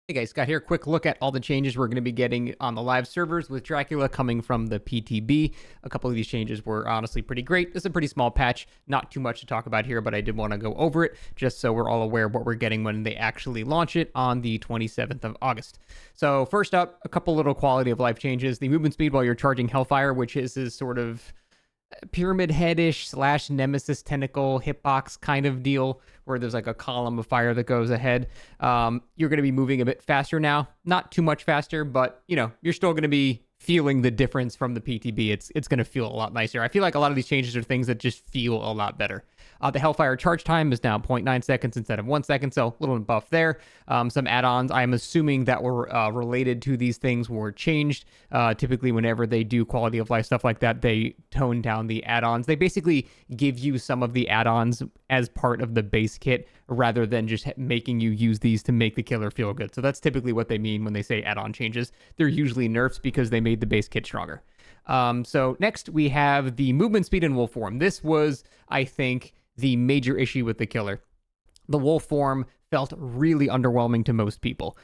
Hey guys, Scott here. Quick look at all the changes we're going to be getting on the live servers with Dracula coming from the PTB. A couple of these changes were honestly pretty great. It's a pretty small patch, not too much to talk about here, but I did want to go over it just so we're all aware of what we're getting when they actually launch it on the 27th of August. So first up, a couple little quality of life changes. The movement speed while you're charging Hellfire, which is this sort of pyramid headish / Nemesis tentacle hitbox kind of deal where there's like a column of fire that goes ahead. You're going to be moving a bit faster now, not too much faster, but you're still going to be feeling the difference from the PTB. It's going to feel a lot nicer. I feel like a lot of these changes are things that just feel a lot better. The Hellfire charge time is now 0.9 seconds instead of 1 second, so a little buff there. Some add-ons, I'm assuming that were related to these things were changed. Typically, whenever they do quality of life stuff like that, they tone down the add-ons. They basically give you some of the add-ons as part of the base kit rather than just making you use these to make the killer feel good. So that's typically what they mean when they say add-on changes. They're usually nerfs because they made the base kit stronger. So next, we have the movement speed in wolf form. This was, I think, the major issue with the killer. The wolf form felt really underwhelming to most people.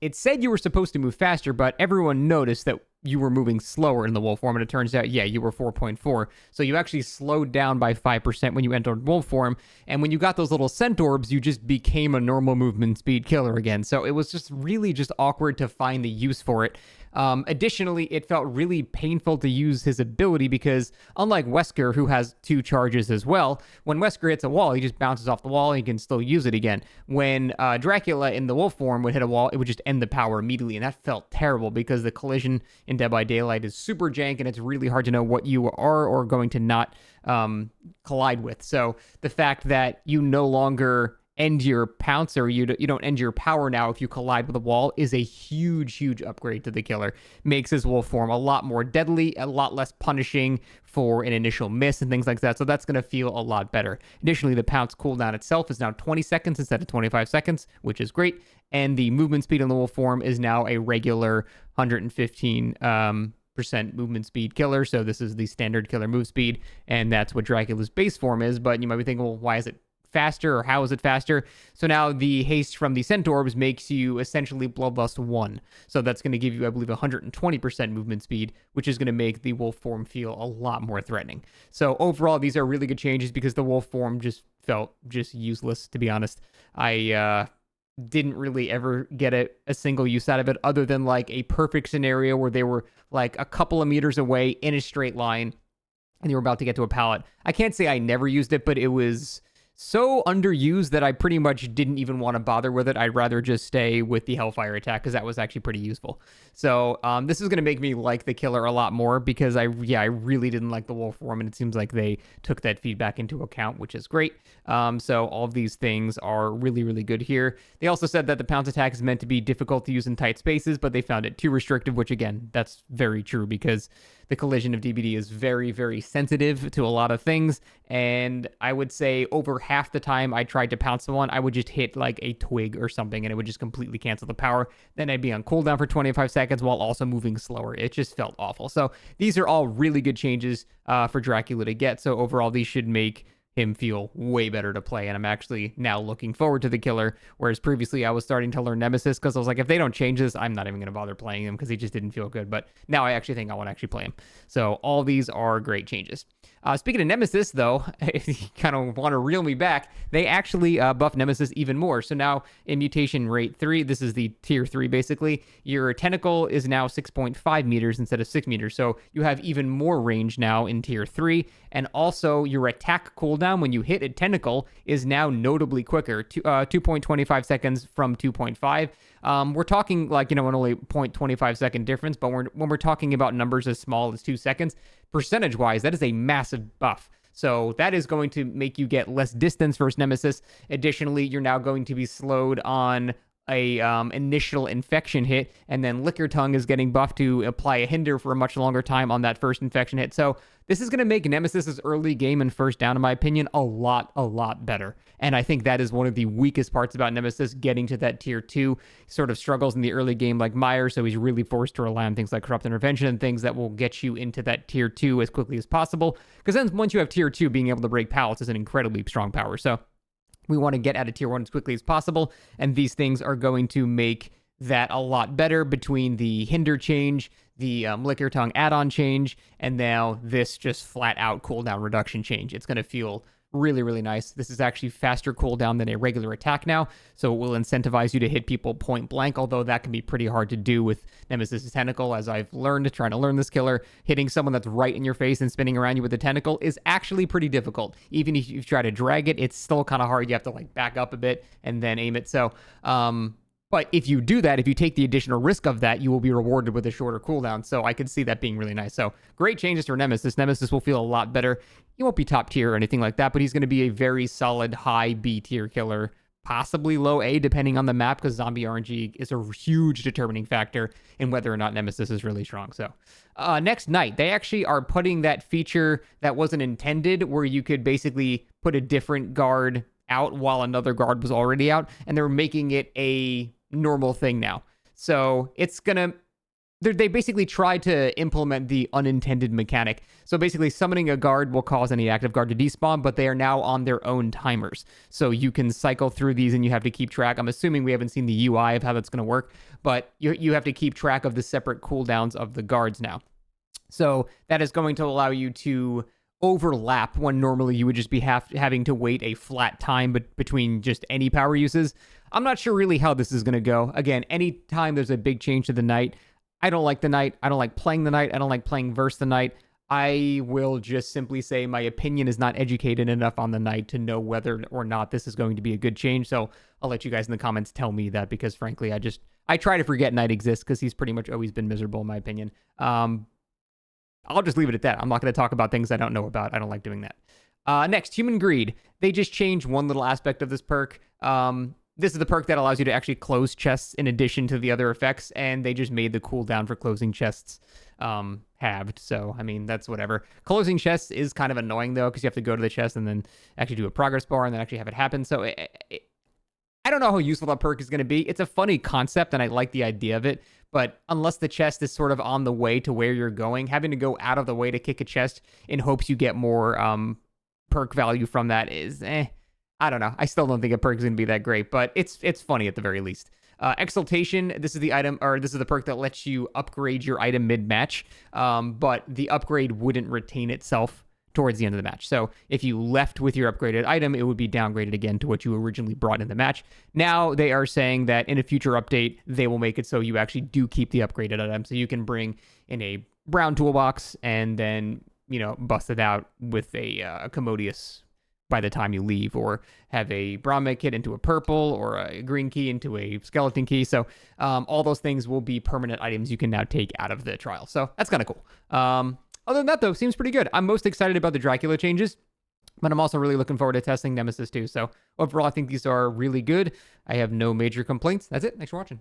It said you were supposed to move faster, but everyone noticed that you were moving slower in the wolf form, and it turns out, yeah, you were 4.4. So you actually slowed down by 5% when you entered wolf form, and when you got those little centaurs, you just became a normal movement speed killer again. So it was just really just awkward to find the use for it. Additionally, it felt really painful to use his ability because unlike Wesker, who has 2 charges as well, when Wesker hits a wall, he just bounces off the wall and he can still use it again. When Dracula in the wolf form would hit a wall, it would just end the power immediately, and that felt terrible because the collision in Dead by Daylight is super jank and it's really hard to know what you are or going to not collide with. So the fact that you no longer end your pounce, or you don't end your power now if you collide with a wall, is a huge upgrade to the killer. Makes his wolf form a lot more deadly, a lot less punishing for an initial miss and things like that, so that's going to feel a lot better. Additionally, the pounce cooldown itself is now 20 seconds instead of 25 seconds, which is great, and the movement speed in the wolf form is now a regular 115 percent movement speed killer. So this is the standard killer move speed, and that's what Dracula's base form is. But you might be thinking, well, why is it faster, or how is it faster? So now the haste from the centaurs makes you essentially bloodlust 1. So that's going to give you, I believe, 120% movement speed, which is going to make the wolf form feel a lot more threatening. So overall, these are really good changes because the wolf form just felt just useless, to be honest. I didn't really ever get a single use out of it other than like a perfect scenario where they were like a couple of meters away in a straight line and you were about to get to a pallet. I can't say I never used it, but it was so underused that I pretty much didn't even want to bother with it. I'd rather just stay with the Hellfire attack because that was actually pretty useful. So this is going to make me like the killer a lot more because I really didn't like the wolf form, and it seems like they took that feedback into account, which is great. So all of these things are really good here. They also said that the pounce attack is meant to be difficult to use in tight spaces, but they found it too restrictive, which again, that's very true because the collision of DBD is very sensitive to a lot of things, and I would say over half the time I tried to pounce someone, I would just hit like a twig or something, and it would just completely cancel the power. Then I'd be on cooldown for 25 seconds while also moving slower. It just felt awful. So these are all really good changes for Dracula to get. So overall, these should make him feel way better to play, and I'm actually now looking forward to the killer, whereas previously I was starting to learn Nemesis because I was like, if they don't change this, I'm not even going to bother playing him because he just didn't feel good. But now I actually think I want to actually play him. So all these are great changes. Speaking of Nemesis, though, if you kind of want to reel me back, they actually buffed Nemesis even more. So now in mutation rate 3, this is the tier 3 basically, your tentacle is now 6.5 meters instead of 6 meters. So you have even more range now in tier 3. And also your attack cooldown when you hit a tentacle is now notably quicker, 2.25 seconds from 2.5. We're talking like, an only 0.25 second difference, but when we're talking about numbers as small as 2 seconds, percentage-wise, that is a massive buff. So that is going to make you get less distance versus Nemesis. Additionally, you're now going to be slowed on a initial infection hit, and then Liquor Tongue is getting buffed to apply a hinder for a much longer time on that first infection hit. So this is going to make Nemesis's early game and first down, in my opinion, a lot better. And I think that is one of the weakest parts about Nemesis, getting to that tier 2. He sort of struggles in the early game like Myers, so he's really forced to rely on things like Corrupt Intervention and things that will get you into that tier 2 as quickly as possible. Because then once you have tier 2, being able to break pallets is an incredibly strong power. So We want to get out of tier 1 as quickly as possible, and these things are going to make that a lot better between the hinder change, the Liquor Tongue add-on change, and now this just flat-out cooldown reduction change. It's going to feel really, really nice. This is actually faster cooldown than a regular attack now, so it will incentivize you to hit people point blank, although that can be pretty hard to do with Nemesis' tentacle, as I've learned trying to learn this killer. Hitting someone that's right in your face and spinning around you with the tentacle is actually pretty difficult. Even if you try to drag it, it's still kind of hard. You have to like back up a bit and then aim it. So, but if you do that, if you take the additional risk of that, you will be rewarded with a shorter cooldown. So I could see that being really nice. So great changes for Nemesis. Nemesis will feel a lot better. He won't be top tier or anything like that, but he's going to be a very solid high B tier killer, possibly low A depending on the map, because zombie RNG is a huge determining factor in whether or not Nemesis is really strong. So next night, they actually are putting that feature that wasn't intended, where you could basically put a different guard out while another guard was already out, and they're making it a normal thing now. So it's gonna, they basically tried to implement the unintended mechanic. So basically summoning a guard will cause any active guard to despawn, but they are now on their own timers. So you can cycle through these and you have to keep track. I'm assuming we haven't seen the UI of how that's going to work, but you have to keep track of the separate cooldowns of the guards now. So that is going to allow you to overlap when normally you would just be having to wait a flat time between just any power uses. I'm not sure really how this is going to go. Again, anytime there's a big change to the Knight, I don't like the Knight. I don't like playing the Knight. I don't like playing versus the Knight. I will just simply say my opinion is not educated enough on the Knight to know whether or not this is going to be a good change. So I'll let you guys in the comments tell me that, because frankly, I try to forget Knight exists because he's pretty much always been miserable in my opinion. I'll just leave it at that. I'm not going to talk about things I don't know about. I don't like doing that. Next, Human Greed. They just changed one little aspect of this perk. This is the perk that allows you to actually close chests in addition to the other effects, and they just made the cooldown for closing chests halved. So, I mean, that's whatever. Closing chests is kind of annoying, though, because you have to go to the chest and then actually do a progress bar and then actually have it happen. So, I don't know how useful that perk is going to be. It's a funny concept, and I like the idea of it. But unless the chest is sort of on the way to where you're going, having to go out of the way to kick a chest in hopes you get more perk value from that is, I don't know. I still don't think a perk is going to be that great, but it's funny at the very least. Exaltation, this is the item, or this is the perk that lets you upgrade your item mid-match, but the upgrade wouldn't retain itself towards the end of the match. So if you left with your upgraded item, it would be downgraded again to what you originally brought in the match. Now they are saying that in a future update, they will make it so you actually do keep the upgraded item. So you can bring in a brown toolbox and then, bust it out with a commodious by the time you leave, or have a brown med kit into a purple, or a green key into a skeleton key. So all those things will be permanent items you can now take out of the trial. So that's kind of cool. Other than that, though, seems pretty good. I'm most excited about the Dracula changes, but I'm also really looking forward to testing Nemesis too. So overall, I think these are really good. I have no major complaints. That's it. Thanks for watching.